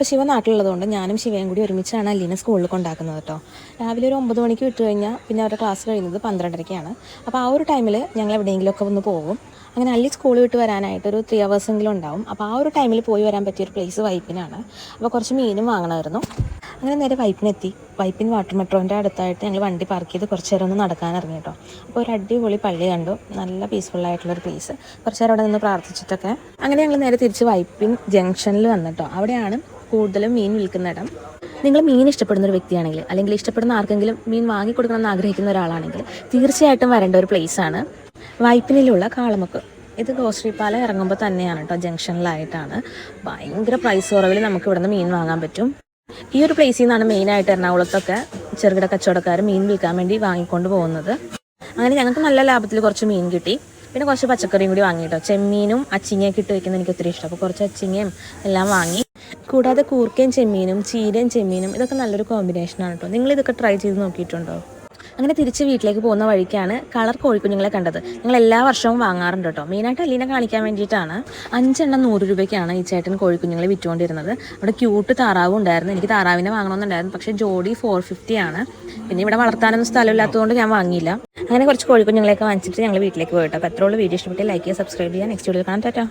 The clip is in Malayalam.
അപ്പോൾ ശിവ നാട്ടിലുള്ളതുകൊണ്ട് ഞാനും ശിവയും കൂടി ഒരുമിച്ചാണ് അലീനെ സ്കൂളിൽ കൊണ്ടാക്കുന്നത് കേട്ടോ. രാവിലെ ഒരു 9 മണിക്ക് വിട്ട് കഴിഞ്ഞാൽ പിന്നെ അവരുടെ ക്ലാസ് കഴിയുന്നത് 12:30-ക്കാണ്. അപ്പോൾ ആ ഒരു ടൈമിൽ ഞങ്ങൾ എവിടെയെങ്കിലുമൊക്കെ ഒന്ന് പോകും. അങ്ങനെ അല്ലി സ്കൂൾ വിട്ട് വരാനായിട്ട് ഒരു 3 അവേഴ്സെങ്കിലും ഉണ്ടാവും. അപ്പോൾ ആ ഒരു ടൈമിൽ പോയി വരാൻ പറ്റിയൊരു പ്ലേസ് വൈപ്പിനാണ്. അപ്പോൾ കുറച്ച് മീനും വാങ്ങണമായിരുന്നു. അങ്ങനെ നേരെ വൈപ്പിനെത്തി. വൈപ്പിൻ വാട്ടർ മെട്രോൻ്റെ അടുത്തായിട്ട് ഞങ്ങൾ വണ്ടി പാർക്ക് ചെയ്ത് കുറച്ച് നേരം ഒന്ന് നടക്കാൻ ഇറങ്ങി കേട്ടോ. അപ്പോൾ ഒരു അടിപൊളി പള്ളി കണ്ടു. നല്ല പീസ്ഫുള്ളായിട്ടുള്ളൊരു പ്ലേസ്. കുറച്ച് നേരം അവിടെ നിന്ന് പ്രാർത്ഥിച്ചിട്ടൊക്കെ അങ്ങനെ ഞങ്ങൾ നേരെ തിരിച്ച് വൈപ്പിൻ ജംഗ്ഷനിൽ വന്നിട്ടോ. അവിടെയാണ് കൂടുതലും മീൻ വിൽക്കുന്ന ഇടം. നിങ്ങൾ മീൻ ഇഷ്ടപ്പെടുന്ന ഒരു വ്യക്തിയാണെങ്കിൽ, അല്ലെങ്കിൽ ഇഷ്ടപ്പെടുന്ന ആർക്കെങ്കിലും മീൻ വാങ്ങിക്കൊടുക്കണമെന്ന് ആഗ്രഹിക്കുന്ന ഒരാളാണെങ്കിൽ തീർച്ചയായിട്ടും വരേണ്ട ഒരു പ്ലേസാണ് വൈപ്പിനിലുള്ള കാളമുക്ക്. ഇത് ഗ്രോസറി പാലം ഇറങ്ങുമ്പോൾ തന്നെയാണ് കേട്ടോ, ജംഗ്ഷനിലായിട്ടാണ്. ഭയങ്കര പ്രൈസ് കുറവിൽ നമുക്ക് ഇവിടെ നിന്ന് മീൻ വാങ്ങാൻ പറ്റും. ഈ ഒരു പ്ലേസിൽ നിന്നാണ് മെയിനായിട്ട് എറണാകുളത്തൊക്കെ ചെറുകിട കച്ചവടക്കാർ മീൻ വിൽക്കാൻ വേണ്ടി വാങ്ങിക്കൊണ്ട് പോകുന്നത്. അങ്ങനെ ഞങ്ങൾക്ക് നല്ല ലാഭത്തിൽ കുറച്ച് മീൻ കിട്ടി. പിന്നെ കുറച്ച് പച്ചക്കറിയും കൂടി വാങ്ങിയിട്ടോ. ചെമ്മീനും അച്ചിങ്ങയൊക്കെ ഇട്ട് വയ്ക്കുന്നത് എനിക്ക് ഒത്തിരി ഇഷ്ടം. അപ്പോൾ കുറച്ച് അച്ചിങ്ങയും എല്ലാം വാങ്ങി. കൂടാതെ കൂർക്കയും ചെമ്മീനും ചീരയും ചെമ്മീനും ഇതൊക്കെ നല്ലൊരു കോമ്പിനേഷനാണ് കേട്ടോ. നിങ്ങളിതൊക്കെ ട്രൈ ചെയ്ത് നോക്കിയിട്ടുണ്ടോ? അങ്ങനെ തിരിച്ച് വീട്ടിലേക്ക് പോകുന്ന വഴിക്കാണ് കളർ കോഴിക്കുഞ്ഞുങ്ങളെ കണ്ടത്. ഞങ്ങൾ എല്ലാ വർഷവും വാങ്ങാറുണ്ട് കേട്ടോ. മെയിനായിട്ട് അലീനെ കാണിക്കാൻ വേണ്ടിയിട്ടാണ്. 5 എണ്ണം 100 രൂപയ്ക്കാണ് ഈ ചേട്ടൻ കോഴിക്കുഞ്ഞുങ്ങളെ വിറ്റുകൊണ്ടിരുന്നത്. അവിടെ ക്യൂട്ട് താറാവും ഉണ്ടായിരുന്നു. എനിക്ക് താറാവിനെ വാങ്ങണമെന്നുണ്ടായിരുന്നു, പക്ഷേ ജോഡി 450 ആണ്. പിന്നെ ഇവിടെ വളർത്താനൊന്നും സ്ഥലമില്ലാത്തതുകൊണ്ട് ഞാൻ വാങ്ങിയില്ല. അങ്ങനെ കുറച്ച് കോഴിക്കുഞ്ഞുങ്ങളെയൊക്കെ വാങ്ങിച്ചിട്ട് ഞങ്ങൾ വീട്ടിലേക്ക് പോയിട്ടോ. അപ്പോൾ അത്രയുള്ള വീഡിയോ ഇഷ്ടപ്പെട്ട് ലൈക്ക് ചെയ്യുക, സബ്സ്ക്രൈബ് ചെയ്യുക. നെക്സ്റ്റ് വീഡിയോ കാണാം. ടാറ്റാ.